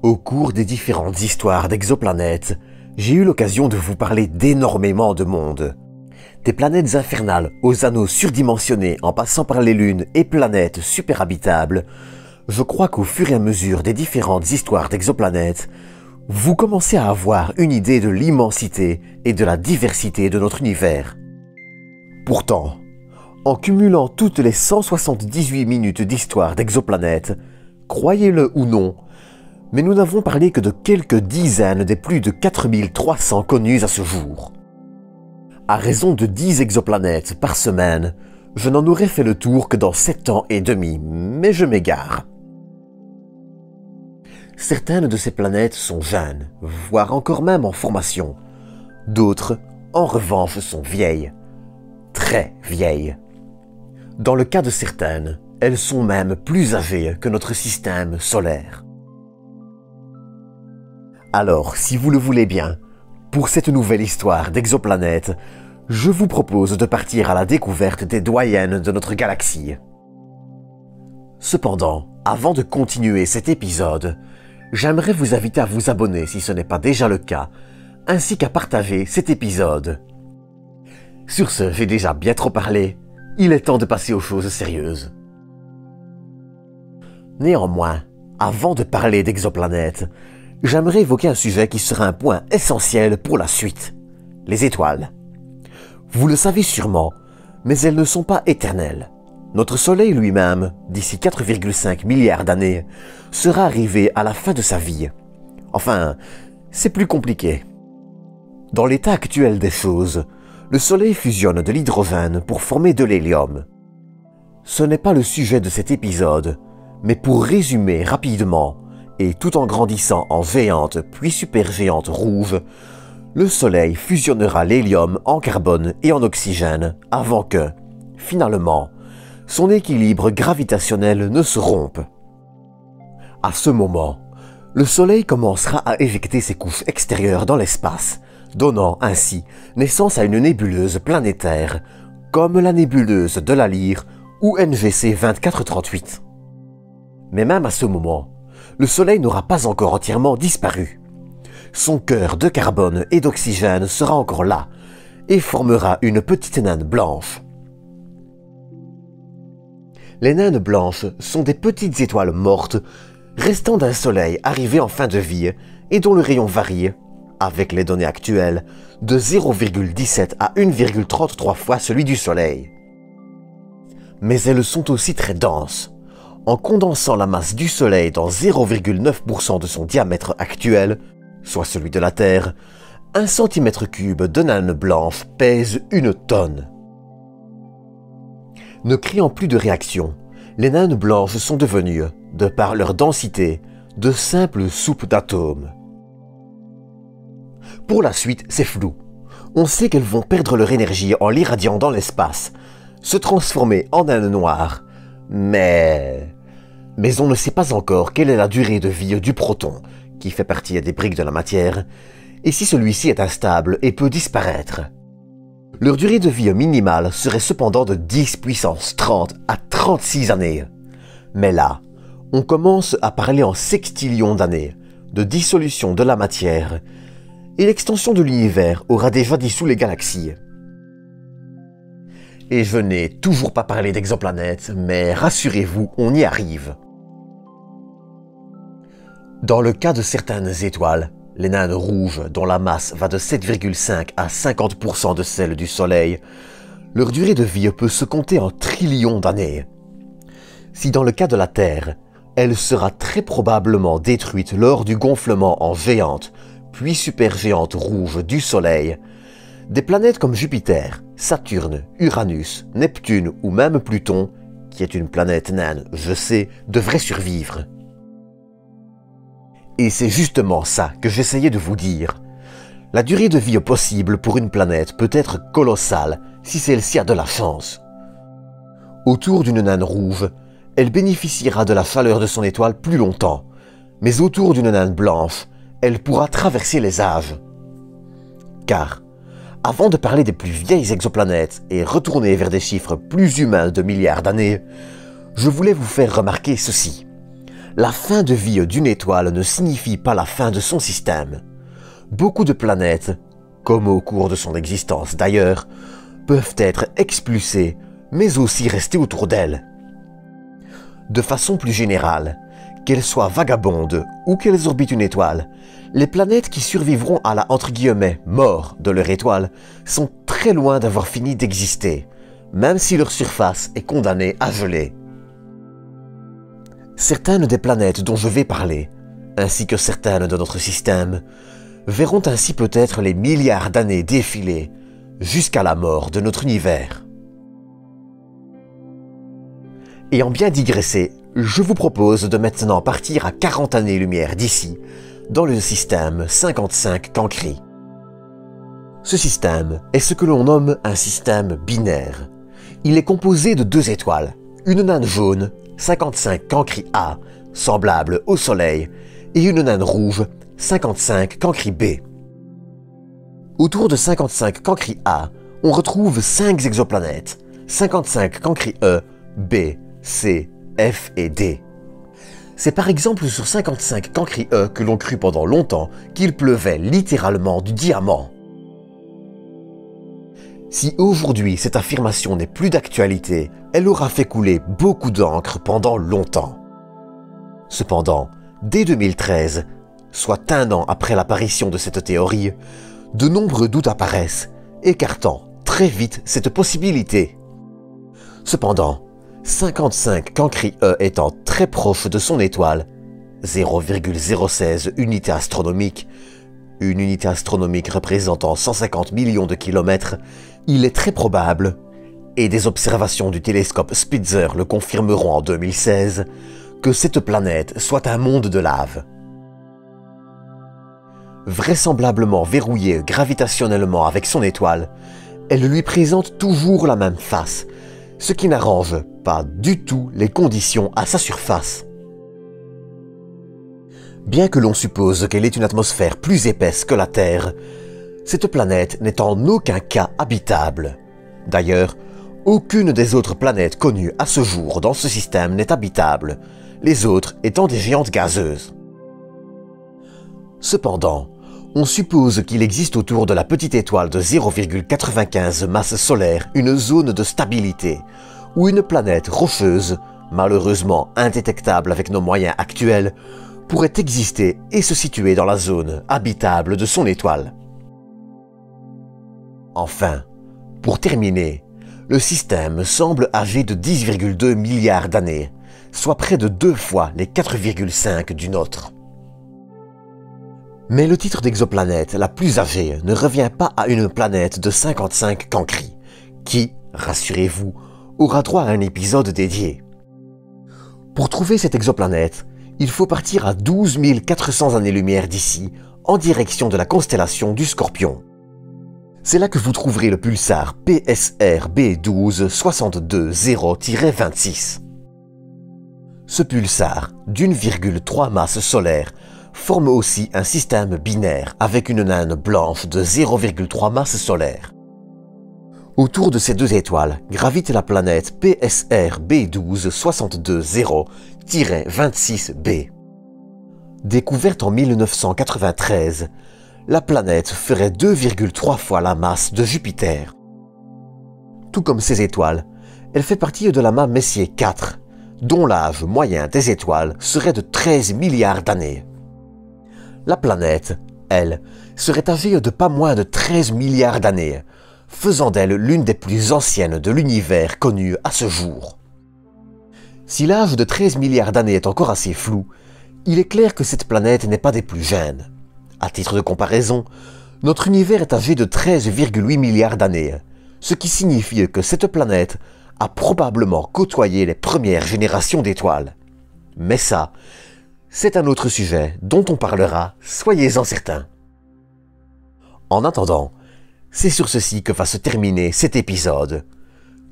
Au cours des différentes histoires d'exoplanètes, j'ai eu l'occasion de vous parler d'énormément de mondes. Des planètes infernales aux anneaux surdimensionnés en passant par les lunes et planètes superhabitables, je crois qu'au fur et à mesure des différentes histoires d'exoplanètes, vous commencez à avoir une idée de l'immensité et de la diversité de notre univers. Pourtant, en cumulant toutes les 178 minutes d'histoire d'exoplanètes, croyez-le ou non, mais nous n'avons parlé que de quelques dizaines des plus de 4300 connues à ce jour. À raison de 10 exoplanètes par semaine, je n'en aurais fait le tour que dans 7 ans et demi, mais je m'égare. Certaines de ces planètes sont jeunes, voire encore même en formation. D'autres, en revanche, sont vieilles. Très vieilles. Dans le cas de certaines, elles sont même plus âgées que notre système solaire. Alors, si vous le voulez bien, pour cette nouvelle histoire d'exoplanètes, je vous propose de partir à la découverte des doyennes de notre galaxie. Cependant, avant de continuer cet épisode, j'aimerais vous inviter à vous abonner si ce n'est pas déjà le cas, ainsi qu'à partager cet épisode. Sur ce, j'ai déjà bien trop parlé, il est temps de passer aux choses sérieuses. Néanmoins, avant de parler d'exoplanètes, j'aimerais évoquer un sujet qui sera un point essentiel pour la suite, les étoiles. Vous le savez sûrement, mais elles ne sont pas éternelles. Notre Soleil lui-même, d'ici 4,5 milliards d'années, sera arrivé à la fin de sa vie. Enfin, c'est plus compliqué. Dans l'état actuel des choses, le Soleil fusionne de l'hydrogène pour former de l'hélium. Ce n'est pas le sujet de cet épisode, mais pour résumer rapidement, et tout en grandissant en géante puis supergéante rouge, le Soleil fusionnera l'hélium en carbone et en oxygène avant que, finalement, son équilibre gravitationnel ne se rompe. À ce moment, le Soleil commencera à éjecter ses couches extérieures dans l'espace, donnant ainsi naissance à une nébuleuse planétaire, comme la nébuleuse de la Lyre ou NGC 2438. Mais même à ce moment, le Soleil n'aura pas encore entièrement disparu. Son cœur de carbone et d'oxygène sera encore là et formera une petite naine blanche. Les naines blanches sont des petites étoiles mortes restant d'un Soleil arrivé en fin de vie et dont le rayon varie, avec les données actuelles, de 0,17 à 1,33 fois celui du Soleil. Mais elles sont aussi très denses. En condensant la masse du Soleil dans 0,9% de son diamètre actuel, soit celui de la Terre, 1 cm3 de naine blanche pèse 1 tonne. Ne créant plus de réaction, les naines blanches sont devenues, de par leur densité, de simples soupes d'atomes. Pour la suite, c'est flou. On sait qu'elles vont perdre leur énergie en l'irradiant dans l'espace, se transformer en naines noires, mais on ne sait pas encore quelle est la durée de vie du proton, qui fait partie des briques de la matière, et si celui-ci est instable et peut disparaître. Leur durée de vie minimale serait cependant de 10 puissance 30 à 36 années. Mais là, on commence à parler en sextillions d'années, de dissolution de la matière, et l'extension de l'univers aura déjà dissous les galaxies. Et je n'ai toujours pas parlé d'exoplanètes, mais rassurez-vous, on y arrive. Dans le cas de certaines étoiles, les naines rouges dont la masse va de 7,5 à 50% de celle du Soleil, leur durée de vie peut se compter en trillions d'années. Si dans le cas de la Terre, elle sera très probablement détruite lors du gonflement en géante, puis supergéante rouge du Soleil, des planètes comme Jupiter, Saturne, Uranus, Neptune ou même Pluton, qui est une planète naine, je sais, devraient survivre. Et c'est justement ça que j'essayais de vous dire. La durée de vie possible pour une planète peut être colossale si celle-ci a de la chance. Autour d'une naine rouge, elle bénéficiera de la chaleur de son étoile plus longtemps, mais autour d'une naine blanche, elle pourra traverser les âges. Car, avant de parler des plus vieilles exoplanètes et retourner vers des chiffres plus humains de milliards d'années, je voulais vous faire remarquer ceci. la fin de vie d'une étoile ne signifie pas la fin de son système. Beaucoup de planètes, comme au cours de son existence d'ailleurs, peuvent être expulsées, mais aussi rester autour d'elle. De façon plus générale, qu'elles soient vagabondes ou qu'elles orbitent une étoile, les planètes qui survivront à la « mort » de leur étoile sont très loin d'avoir fini d'exister, même si leur surface est condamnée à geler. Certaines des planètes dont je vais parler, ainsi que certaines de notre système, verront ainsi peut-être les milliards d'années défiler jusqu'à la mort de notre univers. Ayant bien digressé, je vous propose de maintenant partir à 40 années-lumière d'ici, dans le système 55 Cancri. Ce système est ce que l'on nomme un système binaire. Il est composé de deux étoiles, une naine jaune, 55 Cancri A, semblable au Soleil, et une naine rouge, 55 Cancri B. Autour de 55 Cancri A, on retrouve 5 exoplanètes, 55 Cancri E, B, C, F et D. C'est par exemple sur 55 Cancri E que l'on crut pendant longtemps qu'il pleuvait littéralement du diamant. Si aujourd'hui cette affirmation n'est plus d'actualité, elle aura fait couler beaucoup d'encre pendant longtemps. Cependant, dès 2013, soit un an après l'apparition de cette théorie, de nombreux doutes apparaissent, écartant très vite cette possibilité. Cependant, 55 Cancri E étant très proche de son étoile, 0,016 unités astronomiques, une unité astronomique représentant 150 millions de kilomètres, il est très probable, et des observations du télescope Spitzer le confirmeront en 2016, que cette planète soit un monde de lave. Vraisemblablement verrouillée gravitationnellement avec son étoile, elle lui présente toujours la même face, ce qui n'arrange pas du tout les conditions à sa surface. Bien que l'on suppose qu'elle ait une atmosphère plus épaisse que la Terre, cette planète n'est en aucun cas habitable. D'ailleurs, aucune des autres planètes connues à ce jour dans ce système n'est habitable, les autres étant des géantes gazeuses. Cependant, on suppose qu'il existe autour de la petite étoile de 0,95 masse solaire une zone de stabilité, où une planète rocheuse, malheureusement indétectable avec nos moyens actuels, pourrait exister et se situer dans la zone habitable de son étoile. Enfin, pour terminer, le système semble âgé de 10,2 milliards d'années, soit près de 2 fois les 4,5 du nôtre. Mais le titre d'exoplanète la plus âgée ne revient pas à une planète de 55 Cancri, qui, rassurez-vous, aura droit à un épisode dédié. Pour trouver cette exoplanète, il faut partir à 12 400 années-lumière d'ici, en direction de la constellation du Scorpion. C'est là que vous trouverez le pulsar PSR B12 620-26. Ce pulsar, d'1,3 masse solaire, forme aussi un système binaire avec une naine blanche de 0,3 masse solaire. Autour de ces deux étoiles gravite la planète PSR B12 620-26b. Découverte en 1993, la planète ferait 2,3 fois la masse de Jupiter. Tout comme ces étoiles, elle fait partie de l'amas Messier 4, dont l'âge moyen des étoiles serait de 13 milliards d'années. La planète, elle, serait âgée de pas moins de 13 milliards d'années, faisant d'elle l'une des plus anciennes de l'univers connu à ce jour. Si l'âge de 13 milliards d'années est encore assez flou, il est clair que cette planète n'est pas des plus jeunes. À titre de comparaison, notre univers est âgé de 13,8 milliards d'années, ce qui signifie que cette planète a probablement côtoyé les premières générations d'étoiles. Mais ça, c'est un autre sujet dont on parlera, soyez-en certains. En attendant, c'est sur ceci que va se terminer cet épisode.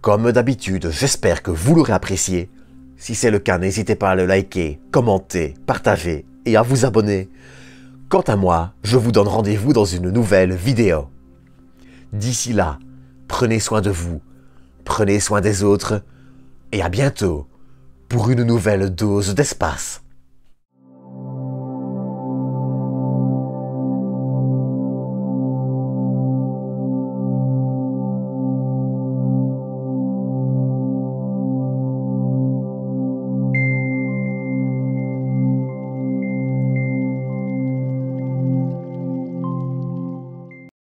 Comme d'habitude, j'espère que vous l'aurez apprécié. Si c'est le cas, n'hésitez pas à le liker, commenter, partager et à vous abonner. Quant à moi, je vous donne rendez-vous dans une nouvelle vidéo. D'ici là, prenez soin de vous, prenez soin des autres et à bientôt pour une nouvelle dose d'espace.